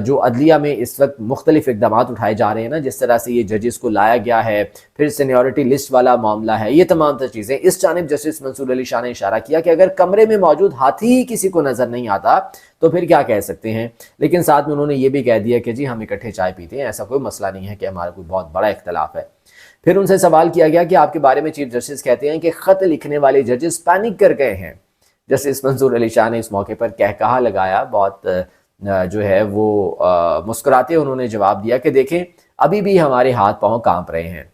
جو عدلیہ میں اس وقت مختلف اقدامات اٹھائے جا رہے ہیں نا، جس طرح سے یہ ججز کو لایا گیا ہے، پھر سینیورٹی لسٹ والا معاملہ ہے، یہ تمام تر چیزیں، اس جانب جسٹس منصور علی شاہ نے اشارہ کیا کہ اگر کمرے میں موجود ہاتھی ہی کسی کو نظر نہیں آتا تو پھر کیا کہہ سکتے ہیں، لیکن ساتھ میں انہوں نے یہ بھی کہہ دیا کہ جی ہم اکٹھے چائے پیتے ہیں، ایسا کوئی مسئلہ نہیں ہے کہ ہمارا کوئی بہت بڑا اختلاف ہے۔ پھر ان سے سوال کیا گیا کہ آپ کے بارے میں چیف جسٹس کہتے ہیں کہ خط لکھنے والے ججز پینک کر گئے ہیں۔ جسٹس منصور علی شاہ نے اس موقع پر کہا لگایا، بہت جو ہے وہ مسکراتے انہوں نے جواب دیا کہ دیکھیں ابھی بھی ہمارے ہاتھ پاؤں کانپ رہے ہیں۔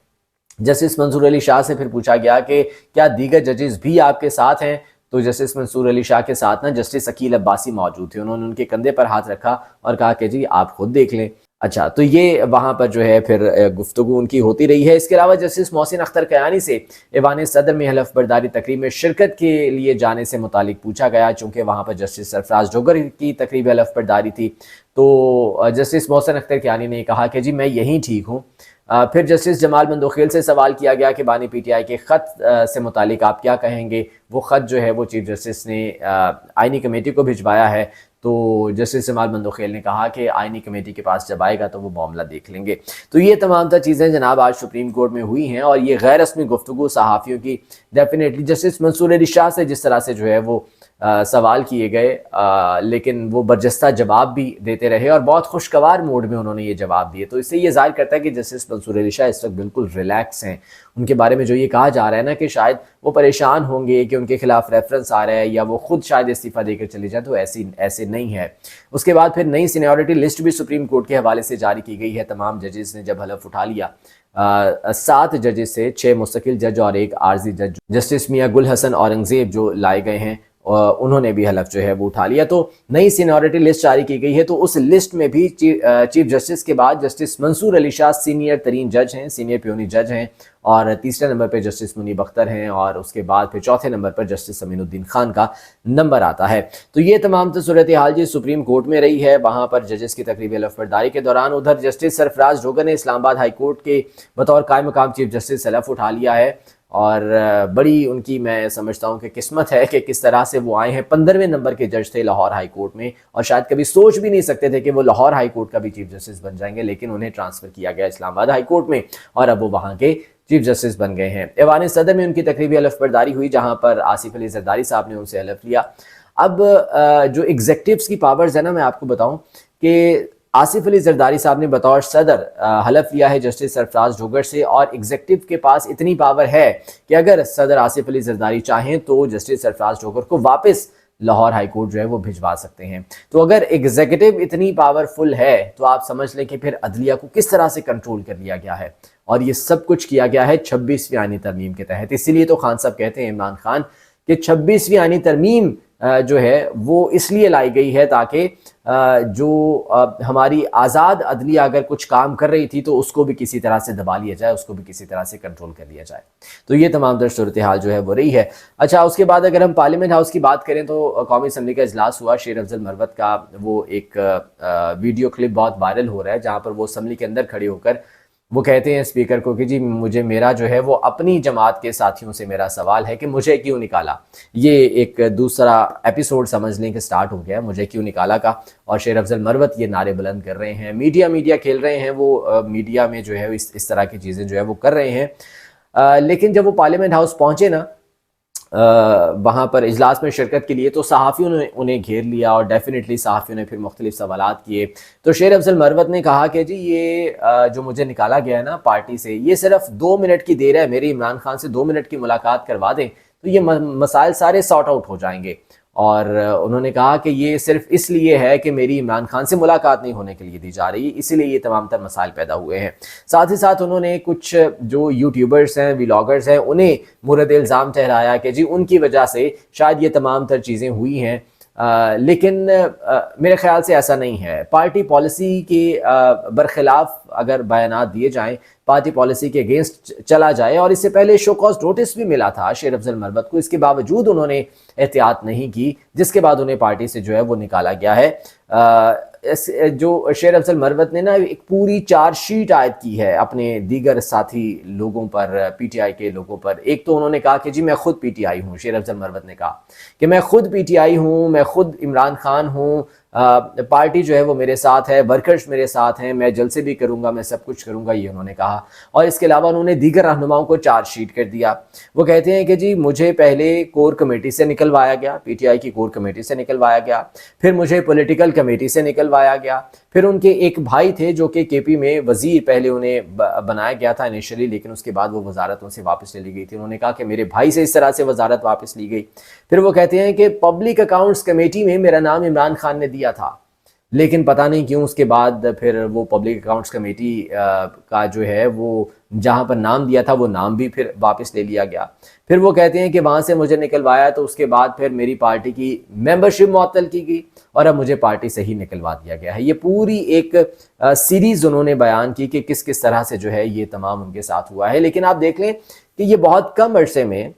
جسٹس منصور علی شاہ سے پھر پوچھا گیا کہ کیا دیگر ججز بھی آپ کے ساتھ ہیں، تو جسٹس منصور علی شاہ کے ساتھ نا جسٹس عقیل عباسی موجود تھے، انہوں نے ان کے کندھے پر ہاتھ رکھا اور کہا کہ جی آپ خود دیکھ لیں۔ اچھا، تو یہ وہاں پر جو ہے پھر گفتگو ان کی ہوتی رہی ہے۔ اس کے علاوہ جسٹس محسن اختر کیانی سے ایوان صدر میں حلف برداری تقریب میں شرکت کے لیے جانے سے متعلق پوچھا گیا، چونکہ وہاں پر جسٹس سرفراز جوگر کی تقریب حلف برداری تھی، تو جسٹس محسن اختر کیانی نے کہا کہ جی میں یہیں ٹھیک ہوں۔ پھر جسٹس جمال بندوخیل سے سوال کیا گیا کہ بانی پی ٹی آئی کے خط سے متعلق آپ کیا کہیں گے، وہ خط جو ہے وہ چیف جسٹس نے آئینی کمیٹی کو بھجوایا ہے، تو جسٹس جمال بندوخیل نے کہا کہ آئینی کمیٹی کے پاس جب آئے گا تو وہ معاملہ دیکھ لیں گے۔ تو یہ تمام تر چیزیں جناب آج سپریم کورٹ میں ہوئی ہیں، اور یہ غیر رسمی گفتگو صحافیوں کی ڈیفینیٹلی جسٹس منصور علی شاہ سے جس طرح سے جو ہے وہ سوال کیے گئے، لیکن وہ برجستہ جواب بھی دیتے رہے اور بہت خوشگوار موڈ میں انہوں نے یہ جواب دیے، تو اس سے یہ ظاہر کرتا ہے کہ جسٹس منصور علی شاہ اس وقت بالکل ریلیکس ہیں۔ ان کے بارے میں جو یہ کہا جا رہا ہے نا کہ شاید وہ پریشان ہوں گے کہ ان کے خلاف ریفرنس آ رہا ہے یا وہ خود شاید استعفیٰ دے کر چلے جائیں، تو ایسے نہیں ہے۔ اس کے بعد پھر نئی سینیورٹی لسٹ بھی سپریم کورٹ کے حوالے سے جاری کی گئی ہے۔ تمام ججز نے جب حلف اٹھا لیا، 7 ججز سے 6 مستقل جج اور 1 عارضی جج، جسٹس میاں گل حسن اورنگزیب جو لائے گئے ہیں، انہوں نے بھی حلف جو ہے وہ اٹھا لیا۔ تو نئی سینیورٹی لسٹ جاری کی گئی ہے، تو اس لسٹ میں بھی چیف جسٹس کے بعد جسٹس منصور علی شاہ سینئر ترین جج ہیں، سینئر پیونی جج ہیں، اور تیسرے نمبر پہ جسٹس منیب اختر ہیں، اور اس کے بعد پھر چوتھے نمبر پر جسٹس امین الدین خان کا نمبر آتا ہے۔ تو یہ تمام صورتحال جی سپریم کورٹ میں رہی ہے، وہاں پر ججز کی تقریب حلف برداری کے دوران ادھر جسٹس سرفراز جوگر نے اسلام آباد ہائی کورٹ کے بطور قائم مقام چیف جسٹس حلف اٹھا لیا ہے، اور بڑی ان کی میں سمجھتا ہوں کہ قسمت ہے کہ کس طرح سے وہ آئے ہیں۔ 15ویں نمبر کے جج تھے لاہور ہائی کورٹ میں، اور شاید کبھی سوچ بھی نہیں سکتے تھے کہ وہ لاہور ہائی کورٹ کا بھی چیف جسٹس بن جائیں گے، لیکن انہیں ٹرانسفر کیا گیا اسلام آباد ہائی کورٹ میں، اور اب وہ وہاں کے چیف جسٹس بن گئے ہیں۔ ایوان صدر میں ان کی تقریبی حلف برداری ہوئی، جہاں پر آصف علی زرداری صاحب نے ان سے حلف لیا۔ اب جو ایگزیکٹوز کی پاورز ہے نا، میں آپ کو بتاؤں کہ آصف علی زرداری صاحب نے بطور صدر حلف لیا ہے جسٹس سرفراز جوگر سے، اور ایگزیکٹو کے پاس اتنی پاور ہے کہ اگر صدر آصف علی زرداری چاہیں تو جسٹس سرفراز جوگر کو واپس لاہور ہائی کورٹ جو ہے وہ بھجوا سکتے ہیں۔ تو اگر ایگزیکٹو اتنی پاورفل ہے تو آپ سمجھ لیں کہ پھر عدلیہ کو کس طرح سے کنٹرول کر لیا گیا ہے، اور یہ سب کچھ کیا گیا ہے 26ویں آئینی ترمیم کے تحت۔ اسی لیے تو خان صاحب کہتے ہیں، عمران خان، کہ 26ویں آئینی ترمیم جو ہے وہ اس لیے لائی گئی ہے تاکہ جو ہماری آزاد عدلیہ اگر کچھ کام کر رہی تھی تو اس کو بھی کسی طرح سے دبا لیا جائے، اس کو بھی کسی طرح سے کنٹرول کر لیا جائے۔ تو یہ تمام در صورتحال جو ہے وہ رہی ہے۔ اچھا، اس کے بعد اگر ہم پارلیمنٹ ہاؤس کی بات کریں تو قومی اسمبلی کا اجلاس ہوا۔ شیر افضل مروت کا وہ ایک ویڈیو کلپ بہت وائرل ہو رہا ہے، جہاں پر وہ اسمبلی کے اندر کھڑے ہو کر وہ کہتے ہیں اسپیکر کو کہ جی مجھے میرا جو ہے وہ اپنی جماعت کے ساتھیوں سے میرا سوال ہے کہ مجھے کیوں نکالا۔ یہ ایک دوسرا ایپیسوڈ سمجھ لیں کہ سٹارٹ ہو گیا، مجھے کیوں نکالا کا، اور شیر افضل مروت یہ نعرے بلند کر رہے ہیں، میڈیا کھیل رہے ہیں، وہ میڈیا میں جو ہے اس طرح کی چیزیں جو ہے وہ کر رہے ہیں۔ لیکن جب وہ پارلیمنٹ ہاؤس پہنچے نا، وہاں پر اجلاس میں شرکت کے لیے، تو صحافیوں نے انہیں گھیر لیا، اور ڈیفینیٹلی صحافیوں نے پھر مختلف سوالات کیے۔ تو شیر افضل مروت نے کہا کہ جی یہ جو مجھے نکالا گیا ہے نا پارٹی سے، یہ صرف 2 منٹ کی دیر ہے، میری عمران خان سے 2 منٹ کی ملاقات کروا دیں تو یہ مسائل سارے سارٹ آؤٹ ہو جائیں گے۔ اور انہوں نے کہا کہ یہ صرف اس لیے ہے کہ میری عمران خان سے ملاقات نہیں ہونے کے لیے دی جا رہی، اسی لیے یہ تمام تر مسائل پیدا ہوئے ہیں۔ ساتھ ہی ساتھ انہوں نے کچھ جو یوٹیوبرز ہیں، ولاگرز ہیں، انہیں مورد الزام ٹھہرایا کہ جی ان کی وجہ سے شاید یہ تمام تر چیزیں ہوئی ہیں، لیکن میرے خیال سے ایسا نہیں ہے۔ پارٹی پالیسی کے برخلاف اگر بیانات دیے جائیں، پارٹی پالیسی کے اگینسٹ چلا جائے، اور اس سے پہلے شو کاز نوٹس بھی ملا تھا شیر افضل مروت کو، اس کے باوجود انہوں نے احتیاط نہیں کی، جس کے بعد انہیں پارٹی سے جو ہے وہ نکالا گیا ہے۔ جو شیر افضل مروت نے نا ایک پوری چارج شیٹ عائد کی ہے اپنے دیگر ساتھی لوگوں پر، پی ٹی آئی کے لوگوں پر۔ ایک تو انہوں نے کہا کہ جی میں خود پی ٹی آئی ہوں، شیر افضل مروت نے کہا کہ میں خود پی ٹی آئی ہوں، میں خود عمران خان ہوں، پارٹی جو ہے وہ میرے ساتھ ہے، ورکرز میرے ساتھ ہیں، میں جلسے بھی کروں گا، میں سب کچھ کروں گا، یہ انہوں نے کہا۔ اور اس کے علاوہ انہوں نے دیگر رہنماؤں کو چارج شیٹ کر دیا۔ وہ کہتے ہیں کہ جی مجھے پہلے کور کمیٹی سے نکلوایا گیا، پی ٹی آئی کی کور کمیٹی سے نکلوایا گیا، پھر مجھے پولیٹیکل کمیٹی سے نکلوایا گیا، پھر ان کے ایک بھائی تھے جو کہ کے پی میں وزیر پہلے انہیں بنایا گیا تھا انیشلی، لیکن اس کے بعد وہ وزارت ان سے واپس لے لی گئی تھی۔ انہوں نے کہا کہ میرے بھائی سے اس طرح سے وزارت واپس لی گئی۔ پھر وہ کہتے ہیں کہ پبلک اکاؤنٹس کمیٹی میں میرا نام عمران خان نے دیا تھا، لیکن پتہ نہیں کیوں اس کے بعد پھر وہ پبلک اکاؤنٹس کمیٹی کا جو ہے وہ جہاں پر نام دیا تھا وہ نام بھی پھر واپس لے لیا گیا۔ پھر وہ کہتے ہیں کہ وہاں سے مجھے نکلوایا تو اس کے بعد پھر میری پارٹی کی ممبرشپ معطل کی گئی اور اب مجھے پارٹی سے ہی نکلوا دیا گیا ہے۔ یہ پوری ایک سیریز انہوں نے بیان کی کہ کس کس طرح سے جو ہے یہ تمام ان کے ساتھ ہوا ہے۔ لیکن آپ دیکھ لیں کہ یہ بہت کم عرصے میں،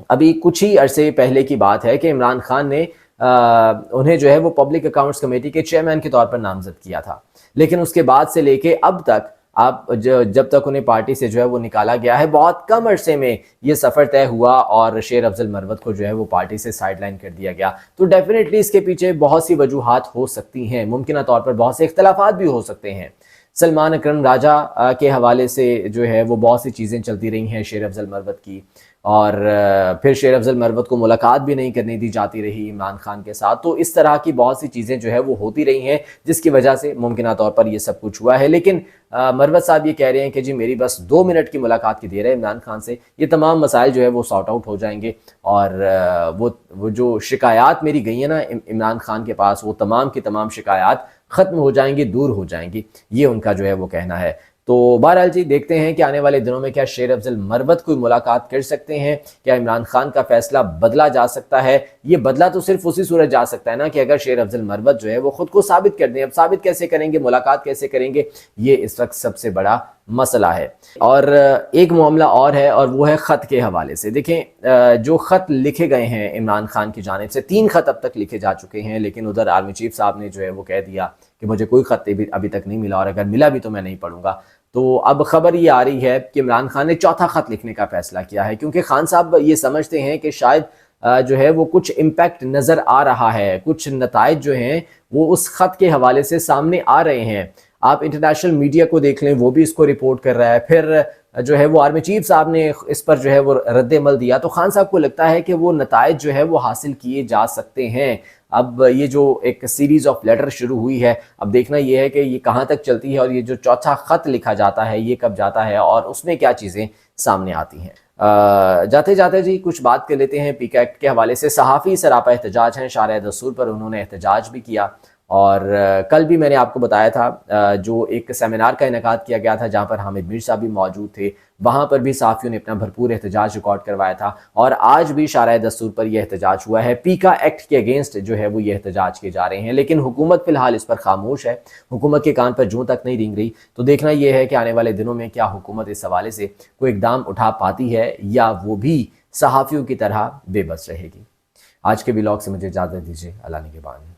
ابھی کچھ ہی عرصے پہلے کی بات ہے کہ عمران خان نے انہیں جو ہے وہ پبلک اکاؤنٹس کمیٹی کے چیئرمین کے طور پر نامزد کیا تھا، لیکن اس کے بعد سے لے کے اب تک آپ جب تک انہیں پارٹی سے جو ہے وہ نکالا گیا ہے، بہت کم عرصے میں یہ سفر طے ہوا اور شیر افضل مروت کو جو ہے وہ پارٹی سے سائیڈ لائن کر دیا گیا۔ تو ڈیفینیٹلی اس کے پیچھے بہت سی وجوہات ہو سکتی ہیں، ممکنہ طور پر بہت سے اختلافات بھی ہو سکتے ہیں۔ سلمان اکرم راجہ کے حوالے سے جو ہے وہ بہت سی چیزیں چلتی رہی ہیں شیر افضل مروت کی، اور پھر شیر افضل مروت کو ملاقات بھی نہیں کرنے دی جاتی رہی عمران خان کے ساتھ۔ تو اس طرح کی بہت سی چیزیں جو ہے وہ ہوتی رہی ہیں جس کی وجہ سے ممکنہ طور پر یہ سب کچھ ہوا ہے۔ لیکن مروت صاحب یہ کہہ رہے ہیں کہ جی میری بس 2 منٹ کی ملاقات کی دیر ہے عمران خان سے، یہ تمام مسائل جو ہے وہ سارٹ آؤٹ ہو جائیں گے، اور وہ جو شکایات میری گئی ہیں نا عمران خان کے پاس، وہ تمام کی تمام شکایات ختم ہو جائیں گی، دور ہو جائیں گی، یہ ان کا جو ہے وہ کہنا ہے۔ تو بہرحال جی دیکھتے ہیں کہ آنے والے دنوں میں کیا شیر افضل مروت کوئی ملاقات کر سکتے ہیں، کیا عمران خان کا فیصلہ بدلا جا سکتا ہے۔ یہ بدلا تو صرف اسی صورت جا سکتا ہے نا کہ اگر شیر افضل مروت جو ہے وہ خود کو ثابت کر دیں۔ اب ثابت کیسے کریں گے، ملاقات کیسے کریں گے، یہ اس وقت سب سے بڑا مسئلہ ہے۔ اور ایک معاملہ اور ہے، اور وہ ہے خط کے حوالے سے۔ دیکھیں جو خط لکھے گئے ہیں عمران خان کی جانب سے، 3 خط اب تک لکھے جا چکے ہیں، لیکن ادھر آرمی چیف صاحب نے جو ہے وہ کہہ دیا کہ مجھے کوئی خط ابھی تک نہیں ملا، اور اگر ملا بھی تو میں نہیں پڑھوں گا۔ تو اب خبر یہ آ رہی ہے کہ عمران خان نے 4تھا خط لکھنے کا فیصلہ کیا ہے، کیونکہ خان صاحب یہ سمجھتے ہیں کہ شاید جو ہے وہ کچھ امپیکٹ نظر آ رہا ہے، کچھ نتائج جو ہیں وہ اس خط کے حوالے سے سامنے آ رہے ہیں۔ آپ انٹرنیشنل میڈیا کو دیکھ لیں، وہ بھی اس کو رپورٹ کر رہا ہے، پھر جو ہے وہ آرمی چیف صاحب نے اس پر جو ہے وہ رد عمل دیا، تو خان صاحب کو لگتا ہے کہ وہ نتائج جو ہے وہ حاصل کیے جا سکتے ہیں۔ اب یہ جو ایک سیریز آف لیٹر شروع ہوئی ہے، اب دیکھنا یہ ہے کہ یہ کہاں تک چلتی ہے، اور یہ جو 4تھا خط لکھا جاتا ہے یہ کب جاتا ہے، اور اس میں کیا چیزیں سامنے آتی ہیں۔ جاتے جاتے جی کچھ بات کر لیتے ہیں پی کے ایکٹ کے حوالے سے۔ صحافی سراپا احتجاج ہیں، شارع دستور پر انہوں نے احتجاج بھی کیا، اور کل بھی میں نے آپ کو بتایا تھا جو ایک سیمینار کا انعقاد کیا گیا تھا جہاں پر حامد میر صاحب بھی موجود تھے، وہاں پر بھی صحافیوں نے اپنا بھرپور احتجاج ریکارڈ کروایا تھا، اور آج بھی شارع دستور پر یہ احتجاج ہوا ہے۔ پیکا ایکٹ کے اگینسٹ جو ہے وہ یہ احتجاج کیے جا رہے ہیں، لیکن حکومت فی الحال اس پر خاموش ہے، حکومت کے کان پر جوں تک نہیں رینگ رہی۔ تو دیکھنا یہ ہے کہ آنے والے دنوں میں کیا حکومت اس حوالے سے کوئی اقدام اٹھا پاتی ہے، یا وہ بھی صحافیوں کی طرح بے بس رہے گی۔ آج کے ولاگ سے مجھے اجازت دیجیے، اللہ نگہبان۔